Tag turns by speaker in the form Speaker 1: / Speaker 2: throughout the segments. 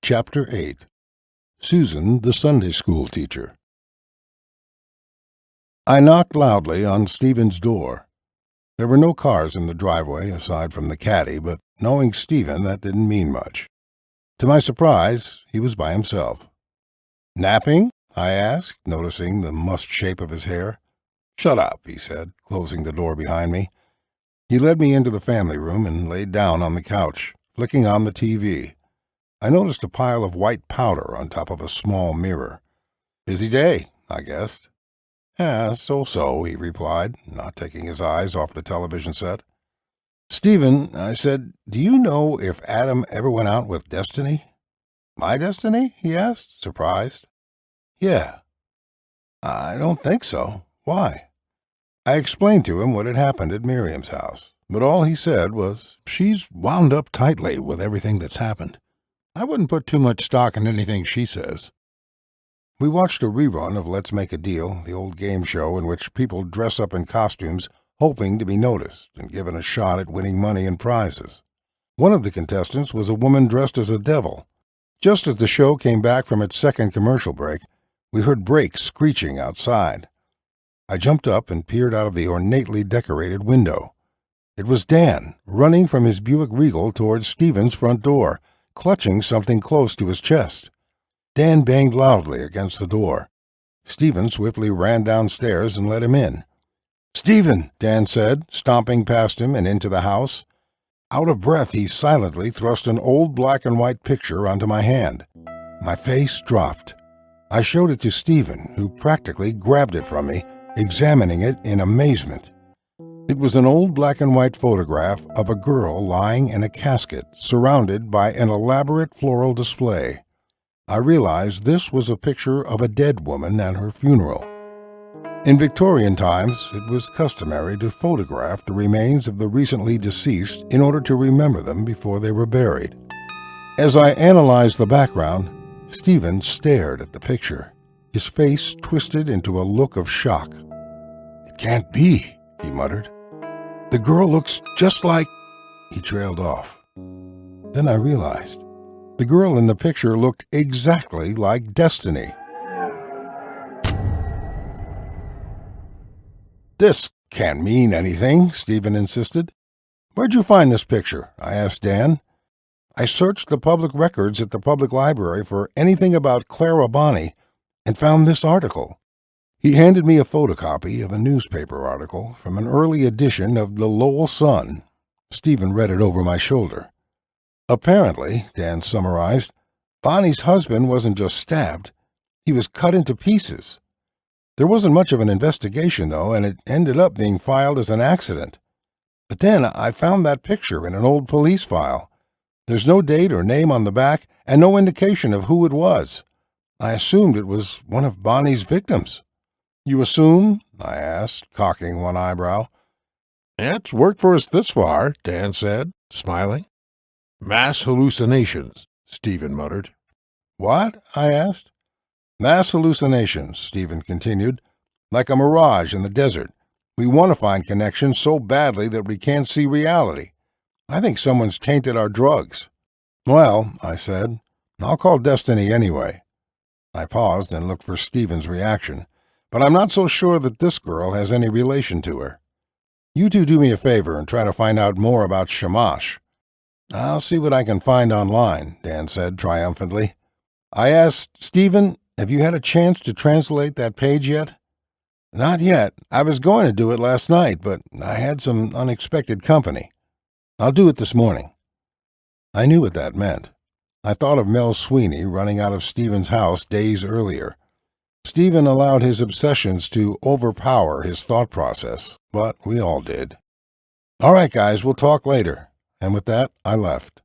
Speaker 1: Chapter 8. Susan, the Sunday School Teacher. I knocked loudly on Stephen's door. There were no cars in the driveway aside from the caddy, but knowing Stephen, that didn't mean much. To my surprise, he was by himself. "Napping?" I asked, noticing the mussed shape of his hair. "Shut up," he said, closing the door behind me. He led me into the family room and laid down on the couch, flicking on the TV. I noticed a pile of white powder on top of a small mirror. "Busy day," I guessed. "Yeah, so-so," he replied, not taking his eyes off the television set. "Stephen," I said, "do you know if Adam ever went out with Destiny?" "My Destiny?" he asked, surprised. "Yeah." "I don't think so. Why?" I explained to him what had happened at Miriam's house, but all he said was, "She's wound up tightly with everything that's happened. I wouldn't put too much stock in anything she says." We watched a rerun of Let's Make a Deal, the old game show in which people dress up in costumes hoping to be noticed and given a shot at winning money and prizes. One of the contestants was a woman dressed as a devil. Just as the show came back from its second commercial break, we heard brakes screeching outside. I jumped up and peered out of the ornately decorated window. It was Dan, running from his Buick Regal towards Stephen's front door, clutching something close to his chest. Dan banged loudly against the door. Stephen swiftly ran downstairs and let him in. "Stephen," Dan said, stomping past him and into the house. Out of breath, he silently thrust an old black-and-white picture onto my hand. My face dropped. I showed it to Stephen, who practically grabbed it from me, examining it in amazement. It was an old black-and-white photograph of a girl lying in a casket, surrounded by an elaborate floral display. I realized this was a picture of a dead woman at her funeral. In Victorian times, it was customary to photograph the remains of the recently deceased in order to remember them before they were buried. As I analyzed the background, Stephen stared at the picture, his face twisted into a look of shock. "It can't be," he muttered. "The girl looks just like—" He trailed off. Then I realized. The girl in the picture looked exactly like Destiny. "This can't mean anything," Stephen insisted. "Where'd you find this picture?" I asked Dan. "I searched the public records at the public library for anything about Clara Bonney and found this article." He handed me a photocopy of a newspaper article from an early edition of the Lowell Sun. Stephen read it over my shoulder. "Apparently," Dan summarized, "Bonnie's husband wasn't just stabbed. He was cut into pieces. There wasn't much of an investigation, though, and it ended up being filed as an accident. But then I found that picture in an old police file. There's no date or name on the back, and no indication of who it was. I assumed it was one of Bonnie's victims." "You assume?" I asked, cocking one eyebrow. "It's worked for us this far," Dan said, smiling. "Mass hallucinations," Stephen muttered. "What?" I asked. "Mass hallucinations," Stephen continued, "like a mirage in the desert. We want to find connections so badly that we can't see reality. I think someone's tainted our drugs." "Well," I said, "I'll call Destiny anyway." I paused and looked for Stephen's reaction, but I'm not so sure that this girl has any relation to her. "You two do me a favor and try to find out more about Shamash." "I'll see what I can find online," Dan said triumphantly. I asked, "Stephen, have you had a chance to translate that page yet?" "Not yet. I was going to do it last night, but I had some unexpected company. I'll do it this morning." I knew what that meant. I thought of Mel Sweeney running out of Stephen's house days earlier. Stephen allowed his obsessions to overpower his thought process, but we all did. "All right, guys, we'll talk later." And with that, I left.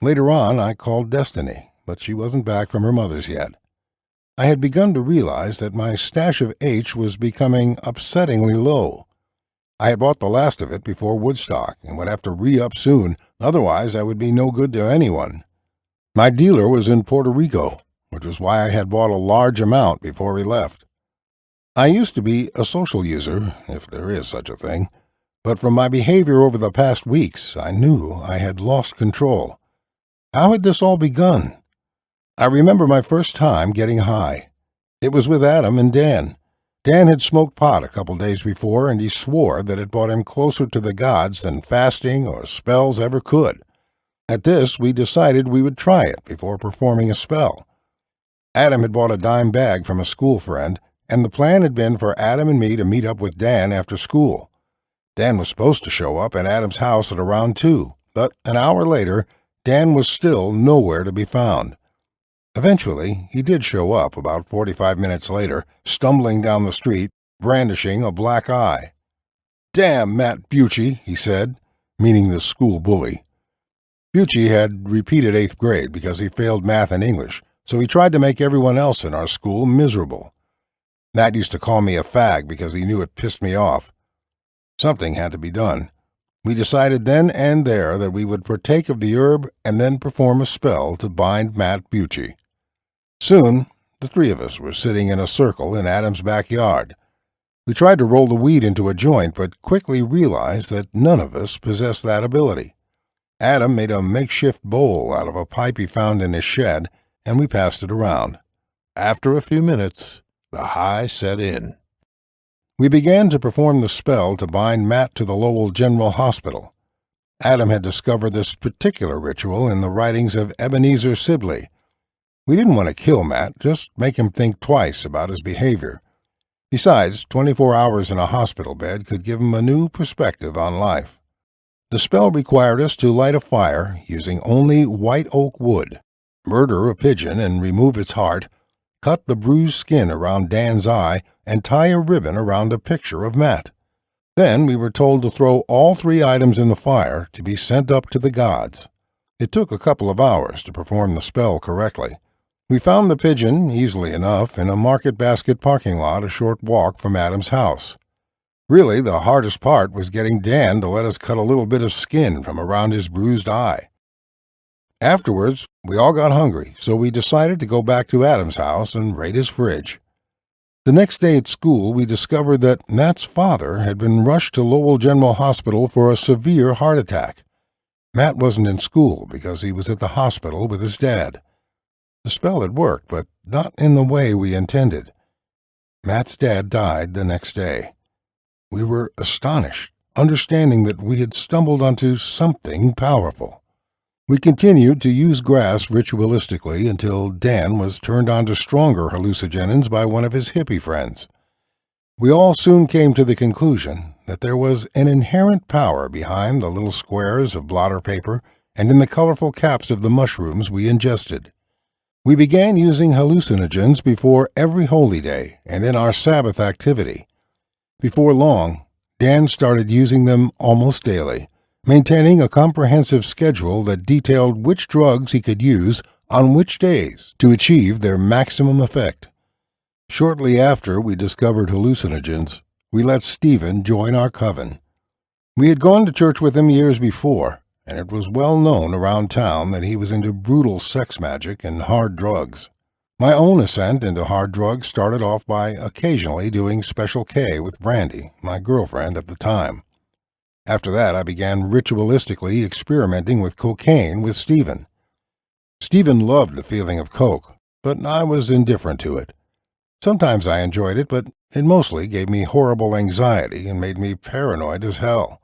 Speaker 1: Later on, I called Destiny, but she wasn't back from her mother's yet. I had begun to realize that my stash of H was becoming upsettingly low. I had bought the last of it before Woodstock and would have to re-up soon, otherwise I would be no good to anyone. My dealer was in Puerto Rico, which was why I had bought a large amount before we left. I used to be a social user, if there is such a thing, but from my behavior over the past weeks, I knew I had lost control. How had this all begun? I remember my first time getting high. It was with Adam and Dan. Dan had smoked pot a couple days before, and he swore that it brought him closer to the gods than fasting or spells ever could. At this, we decided we would try it before performing a spell. Adam had bought a dime bag from a school friend, and the plan had been for Adam and me to meet up with Dan after school. Dan was supposed to show up at Adam's house at around 2, but an hour later, Dan was still nowhere to be found. Eventually, he did show up about 45 minutes later, stumbling down the street, brandishing a black eye. "Damn Matt Bucci," he said, meaning the school bully. Bucci had repeated 8th grade because he failed math and English, so he tried to make everyone else in our school miserable. Matt used to call me a fag because he knew it pissed me off. Something had to be done. We decided then and there that we would partake of the herb and then perform a spell to bind Matt Bucci. Soon, the three of us were sitting in a circle in Adam's backyard. We tried to roll the weed into a joint, but quickly realized that none of us possessed that ability. Adam made a makeshift bowl out of a pipe he found in his shed, and we passed it around. After a few minutes, the high set in. We began to perform the spell to bind Matt to the Lowell General Hospital. Adam had discovered this particular ritual in the writings of Ebenezer Sibley. We didn't want to kill Matt, just make him think twice about his behavior. Besides, 24 hours in a hospital bed could give him a new perspective on life. The spell required us to light a fire using only white oak wood, murder a pigeon and remove its heart, cut the bruised skin around Dan's eye, and tie a ribbon around a picture of Matt. Then we were told to throw all 3 items in the fire to be sent up to the gods. It took a couple of hours to perform the spell correctly. We found the pigeon, easily enough, in a Market Basket parking lot a short walk from Adam's house. Really, the hardest part was getting Dan to let us cut a little bit of skin from around his bruised eye. Afterwards, we all got hungry, so we decided to go back to Adam's house and raid his fridge. The next day at school, we discovered that Matt's father had been rushed to Lowell General Hospital for a severe heart attack. Matt wasn't in school because he was at the hospital with his dad. The spell had worked, but not in the way we intended. Matt's dad died the next day. We were astonished, understanding that we had stumbled onto something powerful. We continued to use grass ritualistically until Dan was turned on to stronger hallucinogens by one of his hippie friends. We all soon came to the conclusion that there was an inherent power behind the little squares of blotter paper and in the colorful caps of the mushrooms we ingested. We began using hallucinogens before every holy day and in our Sabbath activity. Before long, Dan started using them almost daily, maintaining a comprehensive schedule that detailed which drugs he could use on which days to achieve their maximum effect. Shortly after we discovered hallucinogens, we let Stephen join our coven. We had gone to church with him years before, and it was well known around town that he was into brutal sex magic and hard drugs. My own ascent into hard drugs started off by occasionally doing Special K with Brandy, my girlfriend at the time. After that, I began ritualistically experimenting with cocaine with Stephen. Stephen loved the feeling of coke, but I was indifferent to it. Sometimes I enjoyed it, but it mostly gave me horrible anxiety and made me paranoid as hell.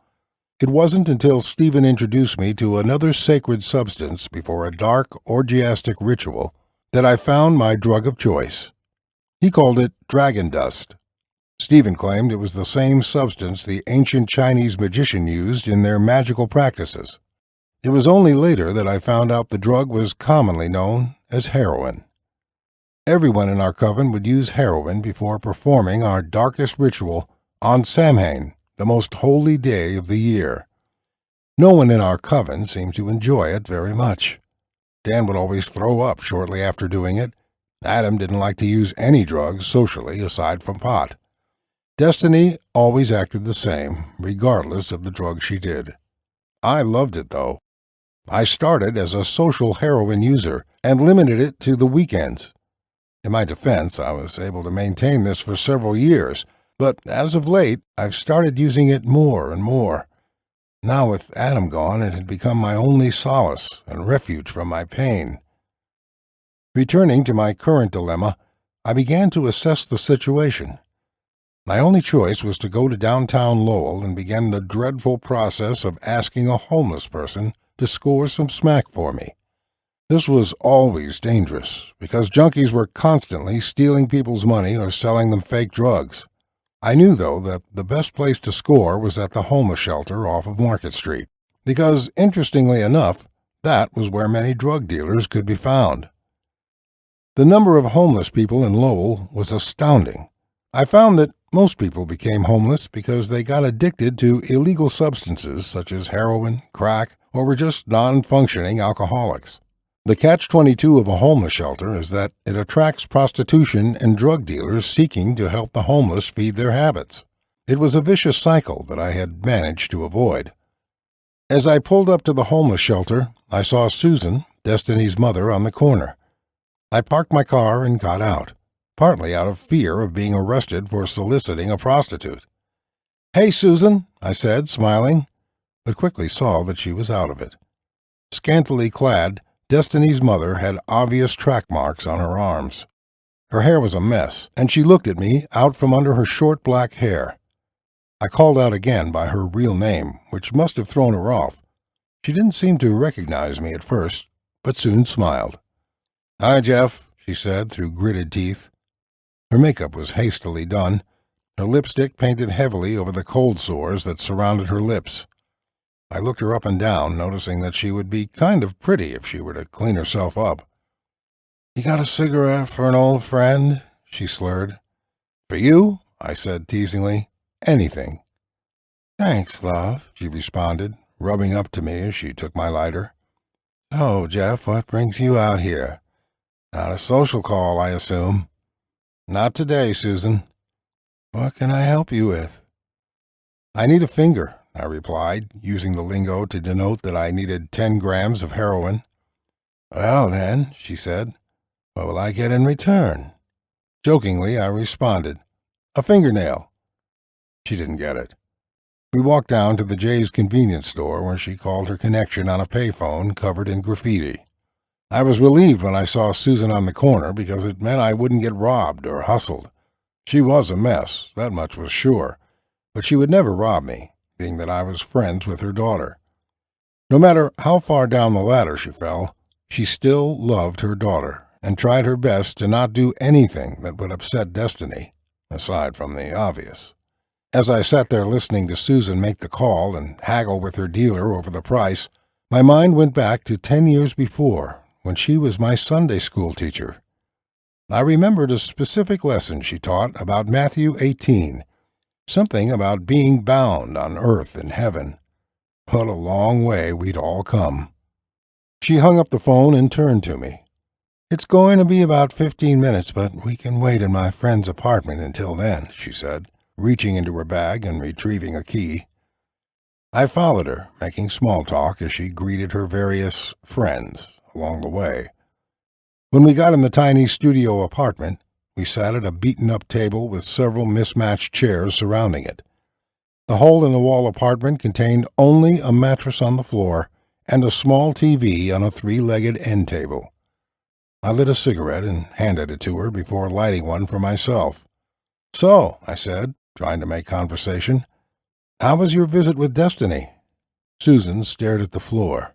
Speaker 1: It wasn't until Stephen introduced me to another sacred substance before a dark, orgiastic ritual that I found my drug of choice. He called it dragon dust. Stephen claimed it was the same substance the ancient Chinese magician used in their magical practices. It was only later that I found out the drug was commonly known as heroin. Everyone in our coven would use heroin before performing our darkest ritual on Samhain, the most holy day of the year. No one in our coven seemed to enjoy it very much. Dan would always throw up shortly after doing it. Adam didn't like to use any drugs socially aside from pot. Destiny always acted the same, regardless of the drug she did. I loved it, though. I started as a social heroin user and limited it to the weekends. In my defense, I was able to maintain this for several years, but as of late, I've started using it more and more. Now with Adam gone, it had become my only solace and refuge from my pain. Returning to my current dilemma, I began to assess the situation. My only choice was to go to downtown Lowell and begin the dreadful process of asking a homeless person to score some smack for me. This was always dangerous, because junkies were constantly stealing people's money or selling them fake drugs. I knew, though, that the best place to score was at the homeless shelter off of Market Street, because, interestingly enough, that was where many drug dealers could be found. The number of homeless people in Lowell was astounding. I found that most people became homeless because they got addicted to illegal substances such as heroin, crack, or were just non-functioning alcoholics. The catch-22 of a homeless shelter is that it attracts prostitution and drug dealers seeking to help the homeless feed their habits. It was a vicious cycle that I had managed to avoid. As I pulled up to the homeless shelter, I saw Susan, Destiny's mother, on the corner. I parked my car and got out, partly out of fear of being arrested for soliciting a prostitute. "Hey, Susan," I said, smiling, but quickly saw that she was out of it. Scantily clad, Destiny's mother had obvious track marks on her arms. Her hair was a mess, and she looked at me out from under her short black hair. I called out again by her real name, which must have thrown her off. She didn't seem to recognize me at first, but soon smiled. "Hi, Jeff," she said through gritted teeth. Her makeup was hastily done, her lipstick painted heavily over the cold sores that surrounded her lips. I looked her up and down, noticing that she would be kind of pretty if she were to clean herself up. "You got a cigarette for an old friend?" she slurred. "For you?" I said teasingly. "Anything." "Thanks, love," she responded, rubbing up to me as she took my lighter. "So, Jeff, what brings you out here? Not a social call, I assume?" "Not today, Susan." "What can I help you with?" "I need a finger," I replied, using the lingo to denote that I needed 10 grams of heroin. "Well, then," she said, "what will I get in return?" Jokingly, I responded, "A fingernail." She didn't get it. We walked down to the Jay's convenience store where she called her connection on a payphone covered in graffiti. I was relieved when I saw Susan on the corner because it meant I wouldn't get robbed or hustled. She was a mess, that much was sure, but she would never rob me, being that I was friends with her daughter. No matter how far down the ladder she fell, she still loved her daughter and tried her best to not do anything that would upset Destiny, aside from the obvious. As I sat there listening to Susan make the call and haggle with her dealer over the price, my mind went back to 10 years before, when she was my Sunday school teacher. I remembered a specific lesson she taught about Matthew 18, something about being bound on earth and heaven. What a long way we'd all come. She hung up the phone and turned to me. "It's going to be about 15 minutes, but we can wait in my friend's apartment until then," she said, reaching into her bag and retrieving a key. I followed her, making small talk as she greeted her various friends along the way. When we got in the tiny studio apartment, we sat at a beaten-up table with several mismatched chairs surrounding it. The hole-in-the-wall apartment contained only a mattress on the floor and a small TV on a 3-legged end table. I lit a cigarette and handed it to her before lighting one for myself. "So," I said, trying to make conversation, "how was your visit with Destiny?" Susan stared at the floor.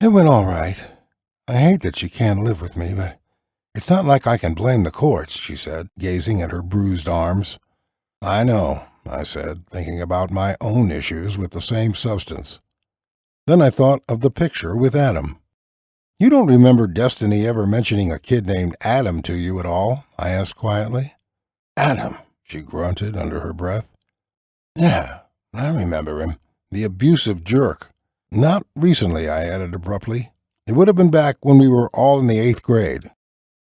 Speaker 1: "It went all right. I hate that she can't live with me, but it's not like I can blame the courts," she said, gazing at her bruised arms. "I know," I said, thinking about my own issues with the same substance. Then I thought of the picture with Adam. "You don't remember Destiny ever mentioning a kid named Adam to you at all?" I asked quietly. "Adam," she grunted under her breath. "Yeah, I remember him. The abusive jerk." "Not recently," I added abruptly. "It would have been back when we were all in the 8th grade.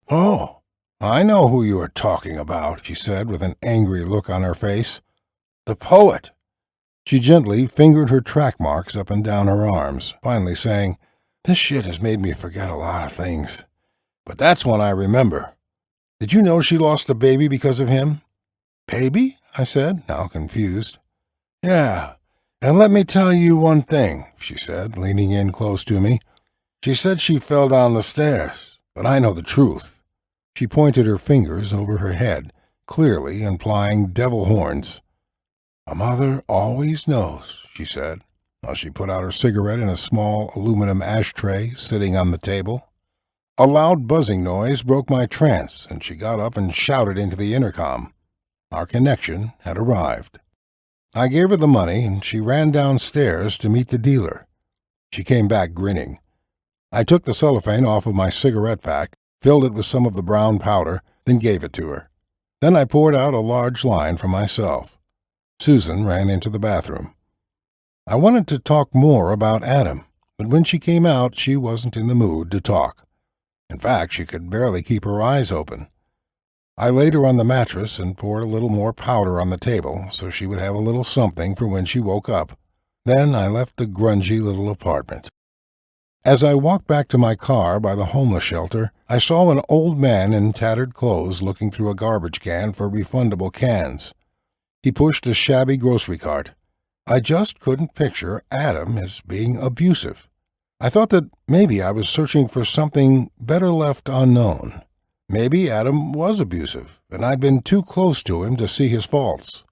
Speaker 1: "Oh, I know who you are talking about," she said with an angry look on her face. "The poet." She gently fingered her track marks up and down her arms, finally saying, "This shit has made me forget a lot of things. But that's one I remember. Did you know she lost a baby because of him?" "Baby?" I said, now confused. "Yeah, and let me tell you one thing," she said, leaning in close to me. "She said she fell down the stairs. But I know the truth." She pointed her fingers over her head, clearly implying devil horns. "A mother always knows," she said, while she put out her cigarette in a small aluminum ashtray sitting on the table. A loud buzzing noise broke my trance, and she got up and shouted into the intercom. Our connection had arrived. I gave her the money, and she ran downstairs to meet the dealer. She came back grinning. I took the cellophane off of my cigarette pack, filled it with some of the brown powder, then gave it to her. Then I poured out a large line for myself. Susan ran into the bathroom. I wanted to talk more about Adam, but when she came out, she wasn't in the mood to talk. In fact, she could barely keep her eyes open. I laid her on the mattress and poured a little more powder on the table so she would have a little something for when she woke up. Then I left the grungy little apartment. As I walked back to my car by the homeless shelter, I saw an old man in tattered clothes looking through a garbage can for refundable cans. He pushed a shabby grocery cart. I just couldn't picture Adam as being abusive. I thought that maybe I was searching for something better left unknown. Maybe Adam was abusive, and I'd been too close to him to see his faults.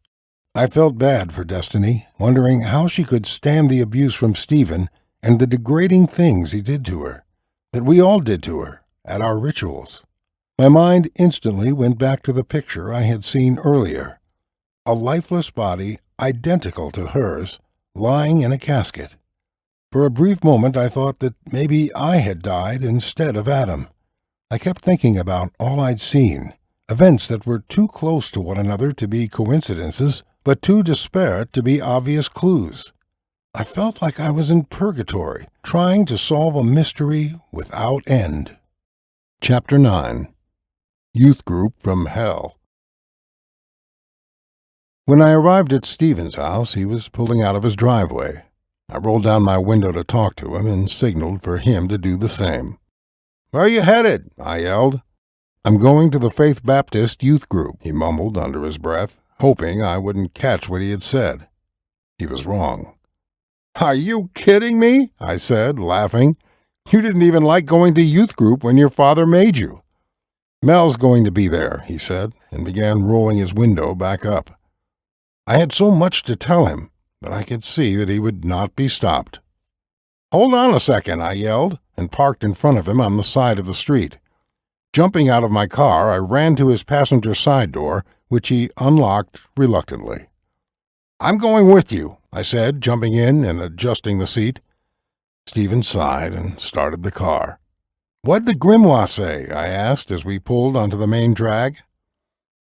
Speaker 1: I felt bad for Destiny, wondering how she could stand the abuse from Stephen and the degrading things he did to her, that we all did to her, at our rituals. My mind instantly went back to the picture I had seen earlier. A lifeless body identical to hers, lying in a casket. For a brief moment I thought that maybe I had died instead of Adam. I kept thinking about all I'd seen, events that were too close to one another to be coincidences, but too disparate to be obvious clues. I felt like I was in purgatory, trying to solve a mystery without end. Chapter 9. Youth Group from Hell. When I arrived at Stephen's house, he was pulling out of his driveway. I rolled down my window to talk to him and signaled for him to do the same. "Where are you headed?" I yelled. "I'm going to the Faith Baptist Youth Group," he mumbled under his breath, hoping I wouldn't catch what he had said. He was wrong. "Are you kidding me?" I said, laughing. "You didn't even like going to youth group when your father made you." "Mel's going to be there," he said, and began rolling his window back up. I had so much to tell him, but I could see that he would not be stopped. "Hold on a second," I yelled, and parked in front of him on the side of the street. Jumping out of my car, I ran to his passenger side door, which he unlocked reluctantly. "I'm going with you," I said, jumping in and adjusting the seat. Stephen sighed and started the car. "What'd the grimoire say?" I asked as we pulled onto the main drag.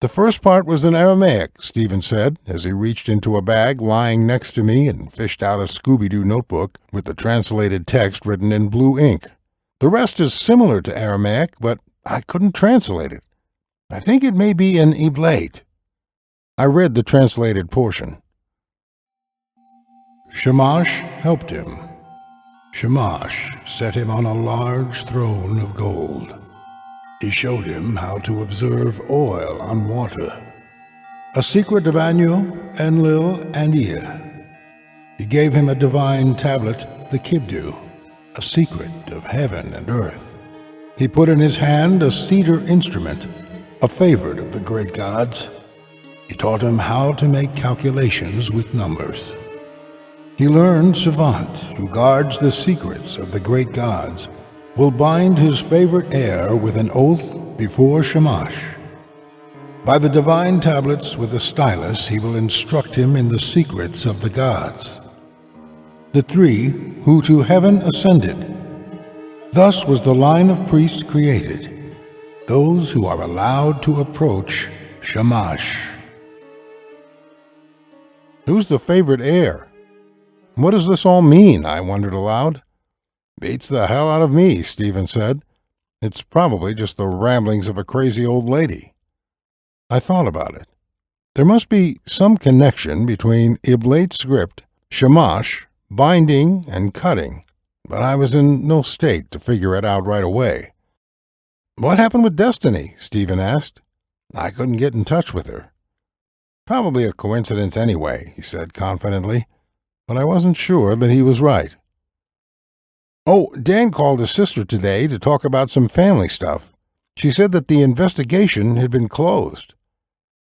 Speaker 1: "The first part was in Aramaic," Stephen said, as he reached into a bag lying next to me and fished out a Scooby-Doo notebook with the translated text written in blue ink. "The rest is similar to Aramaic, but I couldn't translate it. I think it may be in Iblate." I read the translated portion. Shamash helped him. Shamash set him on a large throne of gold. He showed him how to observe oil on water, a secret of Anu, Enlil, and Ea. He gave him a divine tablet, the Kibdu, a secret of heaven and earth. He put in his hand a cedar instrument, a favorite of the great gods. He taught him how to make calculations with numbers. He learned Savant, who guards the secrets of the great gods, will bind his favorite heir with an oath before Shamash. By the divine tablets with a stylus he will instruct him in the secrets of the gods. The three who to heaven ascended. Thus was the line of priests created, those who are allowed to approach Shamash. Who's the favorite heir? What does this all mean? I wondered aloud. Beats the hell out of me, Stephen said. It's probably just the ramblings of a crazy old lady. I thought about it. There must be some connection between Iblate script, Shamash, binding, and cutting, but I was in no state to figure it out right away. What happened with Destiny? Stephen asked. I couldn't get in touch with her. Probably a coincidence anyway, he said confidently, but I wasn't sure that he was right. Oh, Dan called his sister today to talk about some family stuff. She said that the investigation had been closed.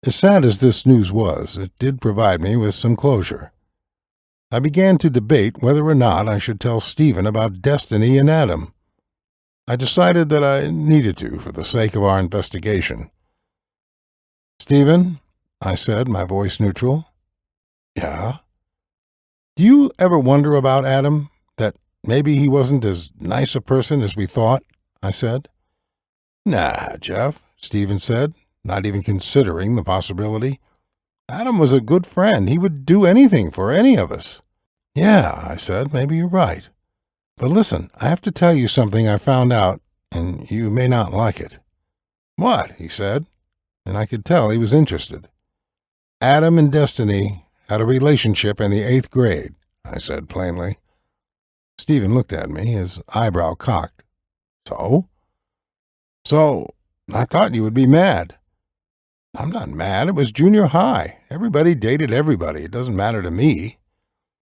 Speaker 1: As sad as this news was, it did provide me with some closure. I began to debate whether or not I should tell Stephen about Destiny and Adam. I decided that I needed to for the sake of our investigation. "Stephen," I said, my voice neutral. "Yeah?" "Do you ever wonder about Adam? That maybe he wasn't as nice a person as we thought?" I said. "Nah, Jeff," Stephen said, not even considering the possibility. "Adam was a good friend. He would do anything for any of us." "Yeah," I said, "maybe you're right. But listen, I have to tell you something I found out, and you may not like it." "What?" he said, and I could tell he was interested. "Adam and Destiny had a relationship in the 8th grade, I said plainly. Stephen looked at me, his eyebrow cocked. "So?" "So, I thought you would be mad." "I'm not mad. It was junior high. Everybody dated everybody. It doesn't matter to me."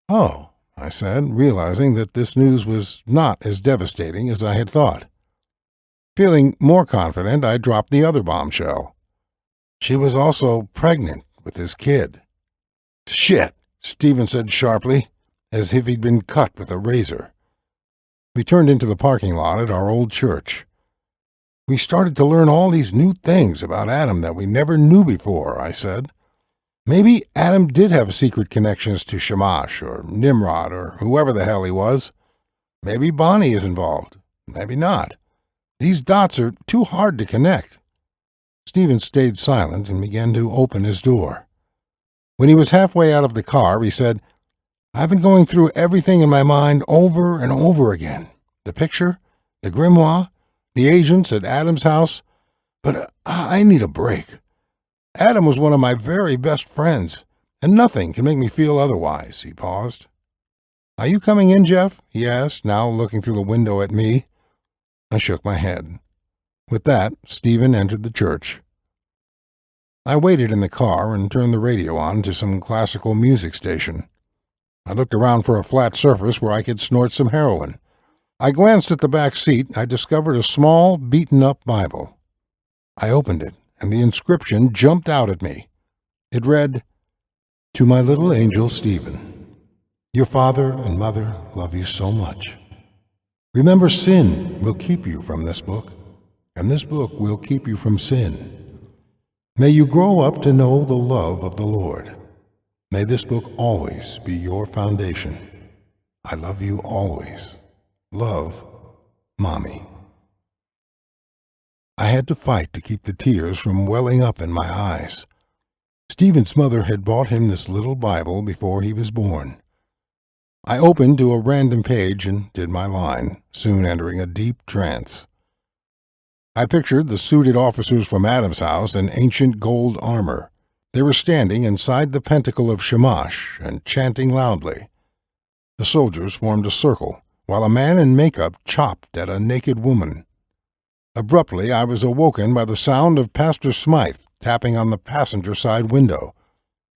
Speaker 1: "Oh," I said, realizing that this news was not as devastating as I had thought. Feeling more confident, I dropped the other bombshell. She was also pregnant with his kid. "Shit," Stephen said sharply, as if he'd been cut with a razor. We turned into the parking lot at our old church. "We started to learn all these new things about Adam that we never knew before," I said. "Maybe Adam did have secret connections to Shamash or Nimrod or whoever the hell he was. Maybe Bonnie is involved. Maybe not. These dots are too hard to connect." Stephen stayed silent and began to open his door. When he was halfway out of the car, he said, "I've been going through everything in my mind over and over again. The picture, the grimoire, the agents at Adam's house. But I need a break. Adam was one of my very best friends, and nothing can make me feel otherwise." He paused. "Are you coming in, Jeff?" he asked, now looking through the window at me. I shook my head. With that, Stephen entered the church. I waited in the car and turned the radio on to some classical music station. I looked around for a flat surface where I could snort some heroin. I glanced at the back seat. I discovered a small, beaten-up Bible. I opened it, and the inscription jumped out at me. It read, "To my little angel Stephen, your father and mother love you so much. Remember, sin will keep you from this book, and this book will keep you from sin. May you grow up to know the love of the Lord. May this book always be your foundation. I love you always. Love, Mommy." I had to fight to keep the tears from welling up in my eyes. Stephen's mother had bought him this little Bible before he was born. I opened to a random page and did my line, soon entering a deep trance. I pictured the suited officers from Adam's house in ancient gold armor. They were standing inside the pentacle of Shamash and chanting loudly. The soldiers formed a circle, while a man in makeup chopped at a naked woman. Abruptly, I was awoken by the sound of Pastor Smythe tapping on the passenger side window.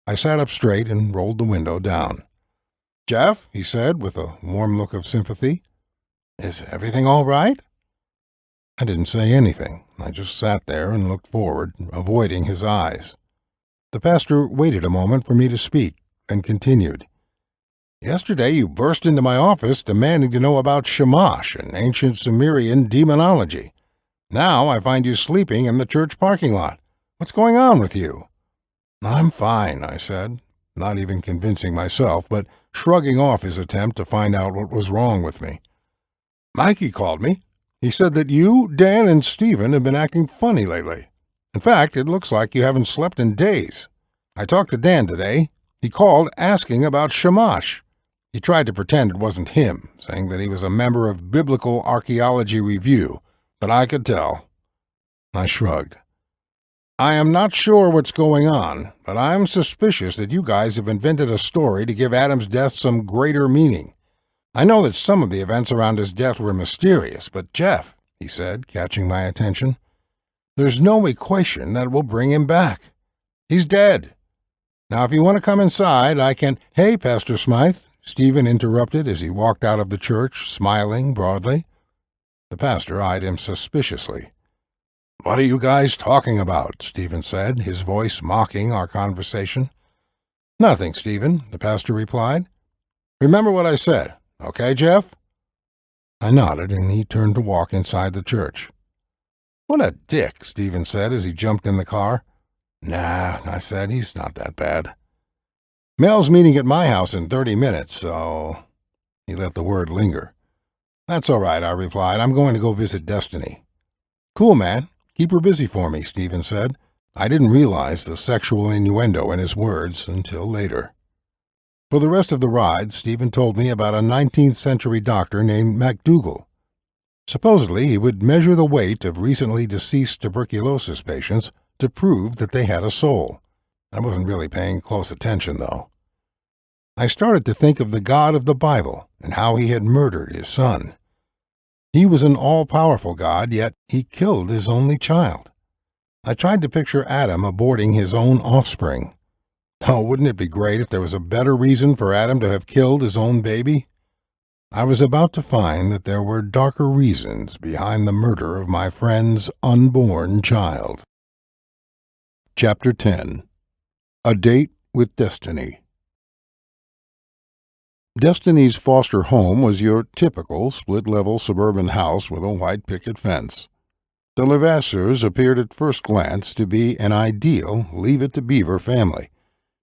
Speaker 1: I sat up straight and rolled the window down. "Jeff," he said with a warm look of sympathy, "is everything all right?" I didn't say anything. I just sat there and looked forward, avoiding his eyes. The pastor waited a moment for me to speak, then continued. "Yesterday you burst into my office demanding to know about Shamash and ancient Sumerian demonology. Now I find you sleeping in the church parking lot. What's going on with you?" "I'm fine," I said, not even convincing myself, but shrugging off his attempt to find out what was wrong with me. "Mikey called me. He said that you, Dan, and Stephen have been acting funny lately. In fact, it looks like you haven't slept in days. I talked to Dan today. He called asking about Shamash. He tried to pretend it wasn't him, saying that he was a member of Biblical Archaeology Review, but I could tell." I shrugged. "I am not sure what's going on, but I'm suspicious that you guys have invented a story to give Adam's death some greater meaning. I know that some of the events around his death were mysterious, but Jeff," he said, catching my attention, "there's no equation that will bring him back. He's dead. Now, if you want to come inside, I can—" "Hey, Pastor Smythe," Stephen interrupted as he walked out of the church, smiling broadly. The pastor eyed him suspiciously. "What are you guys talking about?" Stephen said, his voice mocking our conversation. "Nothing, Stephen," the pastor replied. "Remember what I said, okay, Jeff?" I nodded, and he turned to walk inside the church. "What a dick," Stephen said as he jumped in the car. "Nah," I said, "he's not that bad." "Mel's meeting at my house in 30 minutes, so—" He let the word linger. "That's all right," I replied. "I'm going to go visit Destiny." "Cool, man. Keep her busy for me," Stephen said. I didn't realize the sexual innuendo in his words until later. For the rest of the ride, Stephen told me about a 19th century doctor named MacDougall. Supposedly, he would measure the weight of recently deceased tuberculosis patients to prove that they had a soul. I wasn't really paying close attention, though. I started to think of the God of the Bible and how he had murdered his son. He was an all-powerful God, yet he killed his only child. I tried to picture Adam aborting his own offspring. Oh, wouldn't it be great if there was a better reason for Adam to have killed his own baby? I was about to find that there were darker reasons behind the murder of my friend's unborn child. Chapter 10. A Date with Destiny. Destiny's foster home was your typical split-level suburban house with a white picket fence. The Levasseurs appeared at first glance to be an ideal Leave-It-to-Beaver family,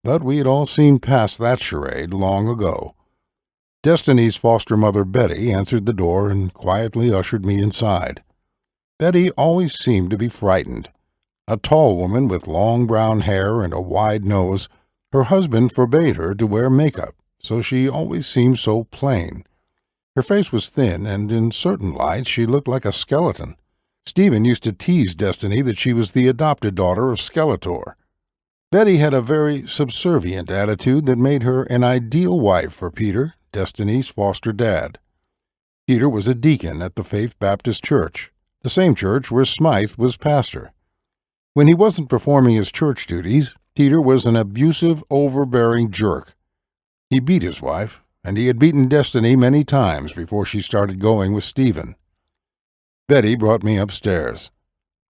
Speaker 1: but we had all seen past that charade long ago. Destiny's foster mother, Betty, answered the door and quietly ushered me inside. Betty always seemed to be frightened. A tall woman with long brown hair and a wide nose, her husband forbade her to wear makeup, so she always seemed so plain. Her face was thin, and in certain lights she looked like a skeleton. Stephen used to tease Destiny that she was the adopted daughter of Skeletor. Betty had a very subservient attitude that made her an ideal wife for Peter, Destiny's foster dad. Peter was a deacon at the Faith Baptist Church, the same church where Smythe was pastor. When he wasn't performing his church duties, Peter was an abusive, overbearing jerk. He beat his wife, and he had beaten Destiny many times before she started going with Stephen. Betty brought me upstairs.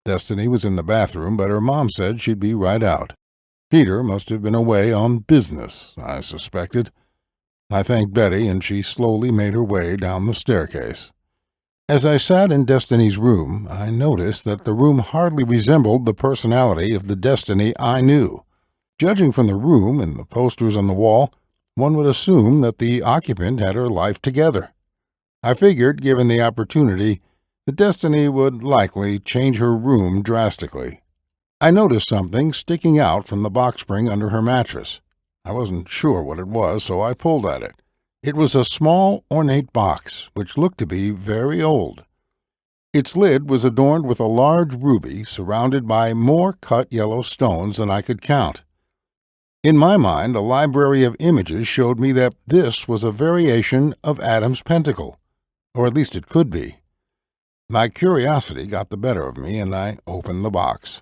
Speaker 1: Destiny was in the bathroom, but her mom said she'd be right out. Peter must have been away on business, I suspected. I thanked Betty, and she slowly made her way down the staircase. As I sat in Destiny's room, I noticed that the room hardly resembled the personality of the Destiny I knew. Judging from the room and the posters on the wall, one would assume that the occupant had her life together. I figured, given the opportunity, that Destiny would likely change her room drastically. I noticed something sticking out from the box spring under her mattress. I wasn't sure what it was, so I pulled at it. It was a small, ornate box, which looked to be very old. Its lid was adorned with a large ruby surrounded by more cut yellow stones than I could count. In my mind, a library of images showed me that this was a variation of Adam's pentacle, or at least it could be. My curiosity got the better of me, and I opened the box.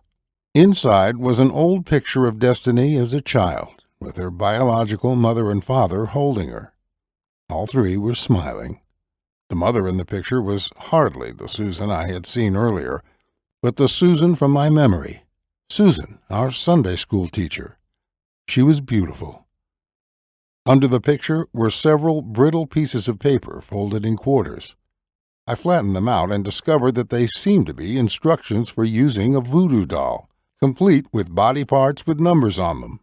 Speaker 1: Inside was an old picture of Destiny as a child, with her biological mother and father holding her. All three were smiling. The mother in the picture was hardly the Susan I had seen earlier, but the Susan from my memory. Susan, our Sunday school teacher. She was beautiful. Under the picture were several brittle pieces of paper folded in quarters. I flattened them out and discovered that they seemed to be instructions for using a voodoo doll, complete with body parts with numbers on them.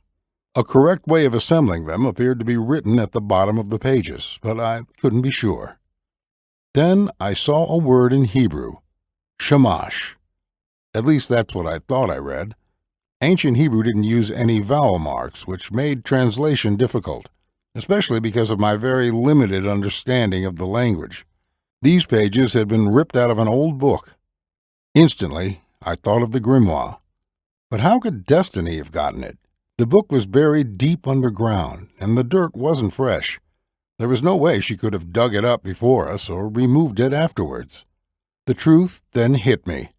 Speaker 1: A correct way of assembling them appeared to be written at the bottom of the pages, but I couldn't be sure. Then I saw a word in Hebrew, shamash. At least that's what I thought I read. Ancient Hebrew didn't use any vowel marks, which made translation difficult, especially because of my very limited understanding of the language. These pages had been ripped out of an old book. Instantly, I thought of the grimoire. But how could Destiny have gotten it? The book was buried deep underground, and the dirt wasn't fresh. There was no way she could have dug it up before us or removed it afterwards. The truth then hit me.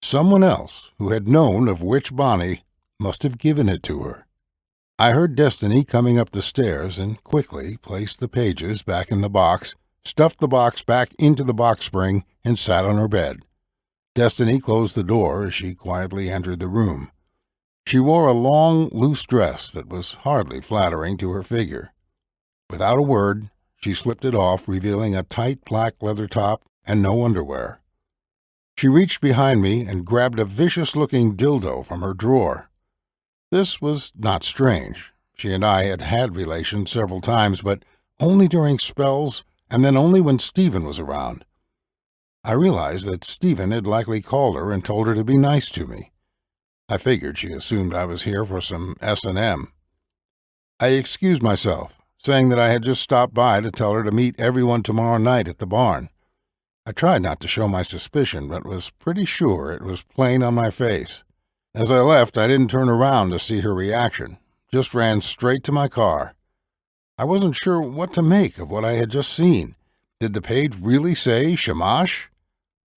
Speaker 1: Someone else, who had known of Witch Bonnie, must have given it to her. I heard Destiny coming up the stairs and quickly placed the pages back in the box, stuffed the box back into the box spring, and sat on her bed. Destiny closed the door as she quietly entered the room. She wore a long, loose dress that was hardly flattering to her figure. Without a word, she slipped it off, revealing a tight black leather top and no underwear. She reached behind me and grabbed a vicious-looking dildo from her drawer. This was not strange. She and I had had relations several times, but only during spells, and then only when Stephen was around. I realized that Stephen had likely called her and told her to be nice to me. I figured she assumed I was here for some S&M. I excused myself, saying that I had just stopped by to tell her to meet everyone tomorrow night at the barn. I tried not to show my suspicion, but was pretty sure it was plain on my face. As I left, I didn't turn around to see her reaction, just ran straight to my car. I wasn't sure what to make of what I had just seen. Did the page really say Shamash?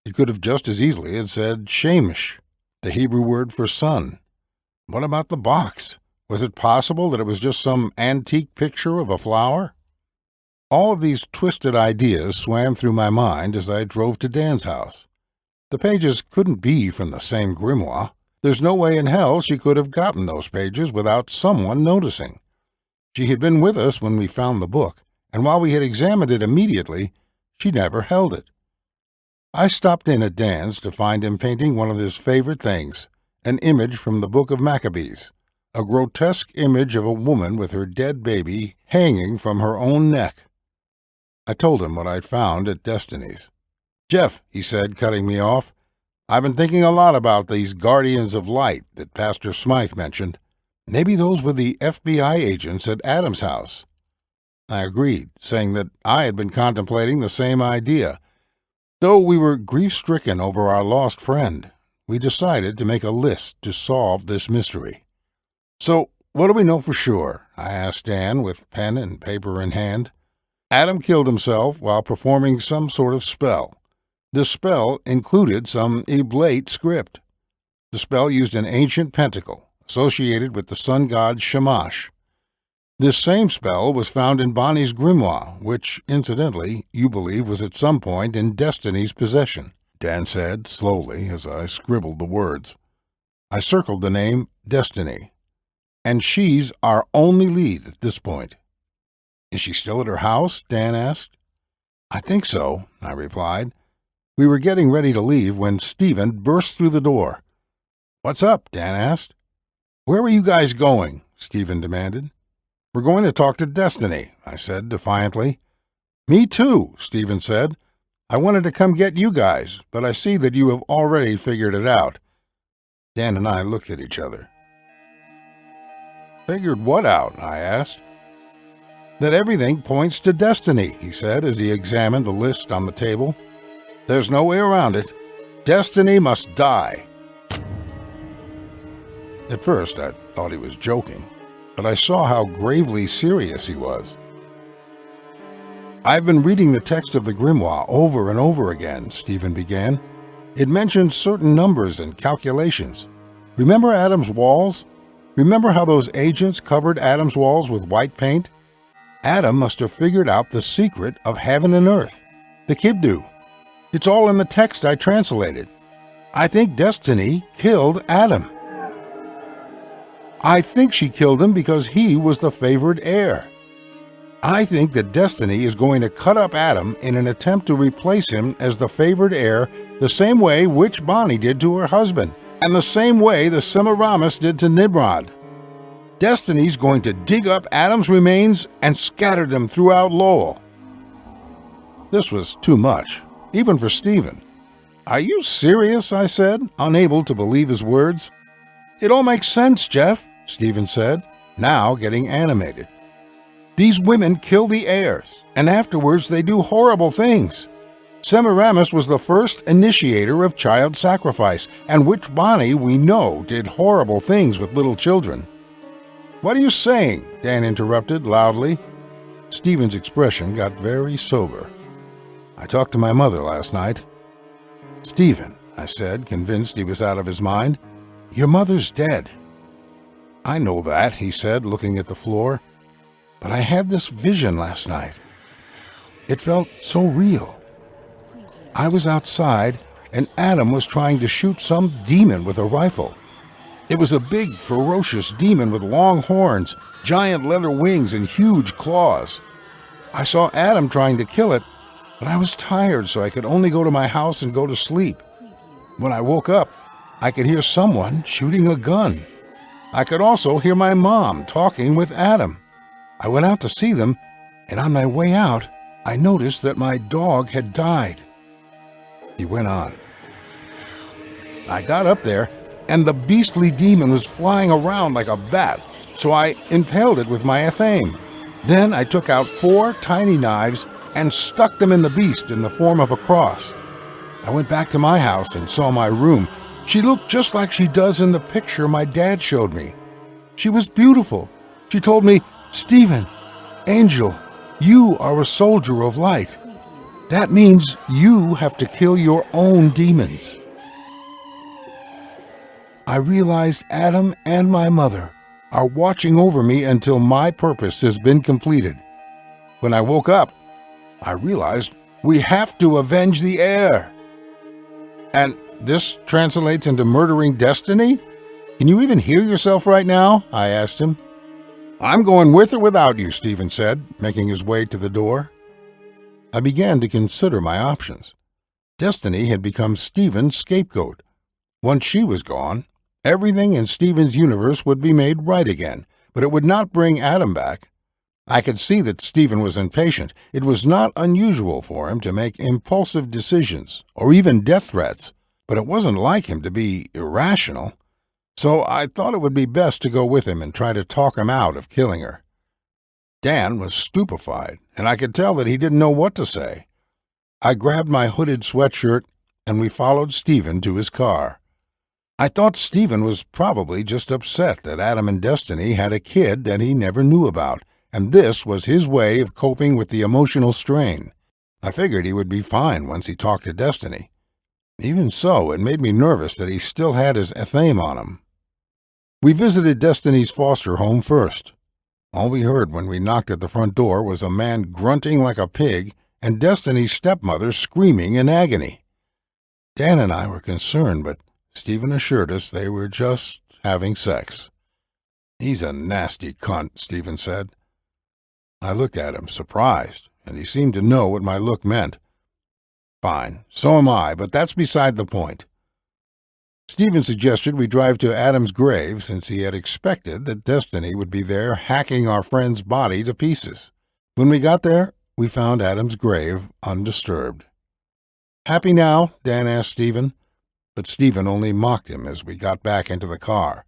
Speaker 1: It could have just as easily had said Shamish, the Hebrew word for son. What about the box? Was it possible that it was just some antique picture of a flower? All of these twisted ideas swam through my mind as I drove to Dan's house. The pages couldn't be from the same grimoire. There's no way in hell she could have gotten those pages without someone noticing. She had been with us when we found the book, and while we had examined it immediately, she never held it. I stopped in at Dan's to find him painting one of his favorite things, an image from the Book of Maccabees, a grotesque image of a woman with her dead baby hanging from her own neck. I told him what I'd found at Destiny's. "Jeff," he said, cutting me off, "I've been thinking a lot about these Guardians of Light that Pastor Smythe mentioned. Maybe those were the FBI agents at Adam's house." I agreed, saying that I had been contemplating the same idea. Though we were grief-stricken over our lost friend, we decided to make a list to solve this mystery. "So, what do we know for sure?" I asked Dan, with pen and paper in hand. "Adam killed himself while performing some sort of spell. The spell included some Iblate script. The spell used an ancient pentacle, associated with the sun god Shamash. This same spell was found in Bonnie's grimoire, which, incidentally, you believe was at some point in Destiny's possession," Dan said slowly as I scribbled the words. I circled the name Destiny. "And she's our only lead at this point." "Is she still at her house?" Dan asked. "I think so," I replied. We were getting ready to leave when Stephen burst through the door. "What's up?" Dan asked. "Where are you guys going?" Stephen demanded. "We're going to talk to Destiny," I said defiantly. "Me too," Stephen said. "I wanted to come get you guys, but I see that you have already figured it out." Dan and I looked at each other. "Figured what out?" I asked. "That everything points to Destiny," he said as he examined the list on the table. "There's no way around it. Destiny must die." At first, I thought he was joking, but I saw how gravely serious he was. "I've been reading the text of the grimoire over and over again," Stephen began. "It mentions certain numbers and calculations. Remember Adam's walls? Remember how those agents covered Adam's walls with white paint? Adam must have figured out the secret of heaven and earth, the Kibdu. It's all in the text I translated. I think Destiny killed Adam. I think she killed him because he was the favored heir. I think that Destiny is going to cut up Adam in an attempt to replace him as the favored heir, the same way Witch Bonnie did to her husband, and the same way the Semiramis did to Nimrod. Destiny's going to dig up Adam's remains and scatter them throughout Lowell." This was too much, even for Stephen. "Are you serious?" I said, unable to believe his words. "It all makes sense, Jeff," Stephen said, now getting animated. "These women kill the heirs, and afterwards they do horrible things. Semiramis was the first initiator of child sacrifice, and Witch Bonnie, we know, did horrible things with little children." "What are you saying?" Dan interrupted loudly. Stephen's expression got very sober. "I talked to my mother last night." "Stephen," I said, convinced he was out of his mind, "your mother's dead." "I know that," he said, looking at the floor. "But I had this vision last night. It felt so real. I was outside, and Adam was trying to shoot some demon with a rifle. It was a big, ferocious demon with long horns, giant leather wings, and huge claws. I saw Adam trying to kill it, but I was tired, so I could only go to my house and go to sleep. When I woke up, I could hear someone shooting a gun. I could also hear my mom talking with Adam. I went out to see them, and on my way out, I noticed that my dog had died." He went on. "I got up there, and the beastly demon was flying around like a bat, so I impaled it with my athame. Then I took out 4 tiny knives and stuck them in the beast in the form of a cross. I went back to my house and saw my room. She looked just like she does in the picture my dad showed me. She was beautiful. She told me, 'Stephen, Angel, you are a soldier of light. That means you have to kill your own demons.' I realized Adam and my mother are watching over me until my purpose has been completed. When I woke up, I realized we have to avenge the heir." "And this translates into murdering Destiny? Can you even hear yourself right now?" I asked him. "I'm going with or without you," Stephen said, making his way to the door. I began to consider my options. Destiny had become Stephen's scapegoat. Once she was gone, everything in Stephen's universe would be made right again, but it would not bring Adam back. I could see that Stephen was impatient. It was not unusual for him to make impulsive decisions, or even death threats, but it wasn't like him to be irrational. So I thought it would be best to go with him and try to talk him out of killing her. Dan was stupefied, and I could tell that he didn't know what to say. I grabbed my hooded sweatshirt, and we followed Stephen to his car. I thought Stephen was probably just upset that Adam and Destiny had a kid that he never knew about, and this was his way of coping with the emotional strain. I figured he would be fine once he talked to Destiny. Even so, it made me nervous that he still had his athame on him. We visited Destiny's foster home first. All we heard when we knocked at the front door was a man grunting like a pig and Destiny's stepmother screaming in agony. Dan and I were concerned, but Stephen assured us they were just having sex. "He's a nasty cunt," Stephen said. I looked at him, surprised, and he seemed to know what my look meant. "Fine, so am I, but that's beside the point." Stephen suggested we drive to Adam's grave since he had expected that Destiny would be there hacking our friend's body to pieces. When we got there, we found Adam's grave undisturbed. "Happy now?" Dan asked Stephen, but Stephen only mocked him as we got back into the car.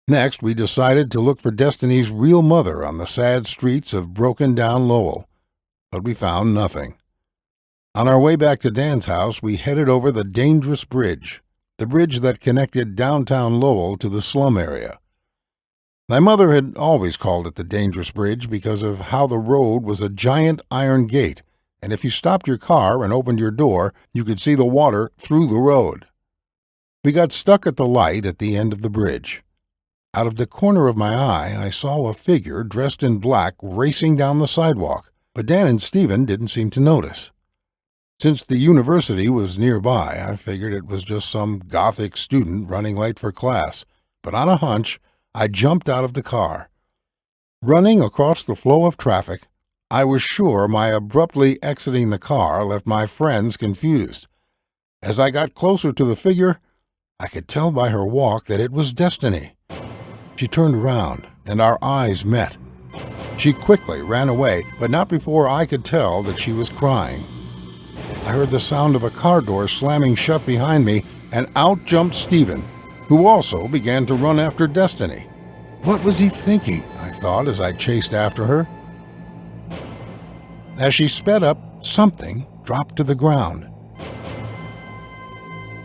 Speaker 1: Next, we decided to look for Destiny's real mother on the sad streets of broken-down Lowell, but we found nothing. On our way back to Dan's house, we headed over the dangerous bridge, the bridge that connected downtown Lowell to the slum area. My mother had always called it the dangerous bridge because of how the road was a giant iron gate, and if you stopped your car and opened your door, you could see the water through the road. We got stuck at the light at the end of the bridge. Out of the corner of my eye, I saw a figure dressed in black racing down the sidewalk, but Dan and Stephen didn't seem to notice. Since the university was nearby, I figured it was just some Gothic student running late for class, but on a hunch, I jumped out of the car. Running across the flow of traffic, I was sure my abruptly exiting the car left my friends confused. As I got closer to the figure, I could tell by her walk that it was Destiny. She turned around, and our eyes met. She quickly ran away, but not before I could tell that she was crying. I heard the sound of a car door slamming shut behind me, and out jumped Stephen, who also began to run after Destiny. What was he thinking, I thought as I chased after her. As she sped up, something dropped to the ground.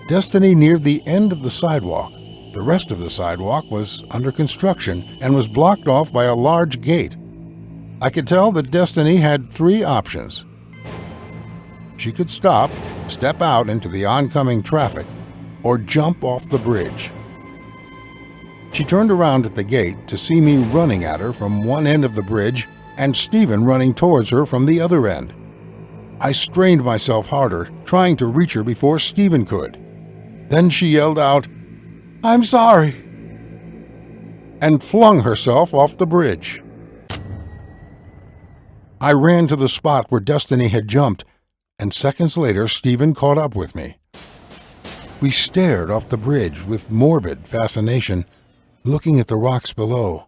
Speaker 1: Destiny neared the end of the sidewalk. The rest of the sidewalk was under construction and was blocked off by a large gate. I could tell that Destiny had 3 options. She could stop, step out into the oncoming traffic, or jump off the bridge. She turned around at the gate to see me running at her from one end of the bridge and Stephen running towards her from the other end. I strained myself harder, trying to reach her before Stephen could. Then she yelled out, "I'm sorry," and flung herself off the bridge. I ran to the spot where Destiny had jumped, and seconds later Stephen caught up with me. We stared off the bridge with morbid fascination, looking at the rocks below.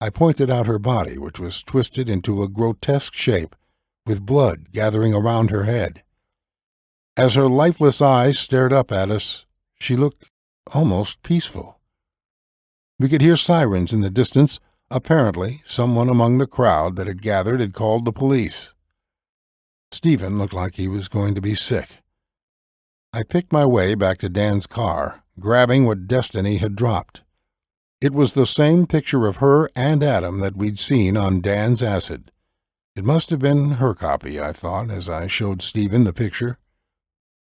Speaker 1: I pointed out her body, which was twisted into a grotesque shape, with blood gathering around her head. As her lifeless eyes stared up at us, she looked almost peaceful. We could hear sirens in the distance. Apparently, someone among the crowd that had gathered had called the police. Stephen looked like he was going to be sick. I picked my way back to Dan's car, grabbing what Destiny had dropped. It was the same picture of her and Adam that we'd seen on Dan's acid. It must have been her copy, I thought, as I showed Stephen the picture.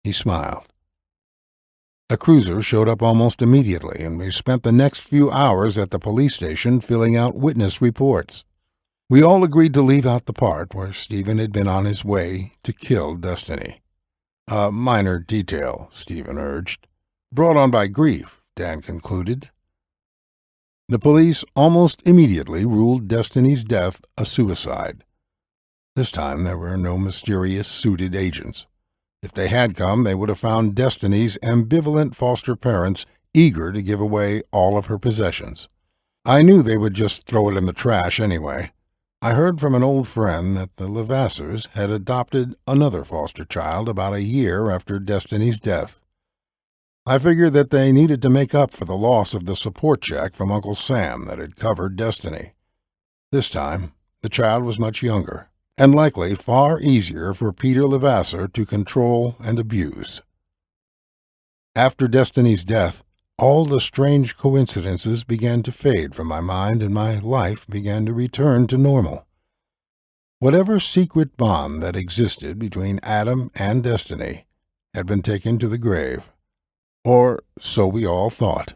Speaker 1: He smiled. A cruiser showed up almost immediately, and we spent the next few hours at the police station filling out witness reports. We all agreed to leave out the part where Stephen had been on his way to kill Destiny. "A minor detail," Stephen urged. "Brought on by grief," Dan concluded. The police almost immediately ruled Destiny's death a suicide. This time there were no mysterious suited agents. If they had come, they would have found Destiny's ambivalent foster parents eager to give away all of her possessions. I knew they would just throw it in the trash anyway. I heard from an old friend that the Levasseurs had adopted another foster child about a year after Destiny's death. I figured that they needed to make up for the loss of the support check from Uncle Sam that had covered Destiny. This time, the child was much younger, and likely far easier for Peter Levasseur to control and abuse. After Destiny's death, all the strange coincidences began to fade from my mind and my life began to return to normal. Whatever secret bond that existed between Adam and Destiny had been taken to the grave, or so we all thought.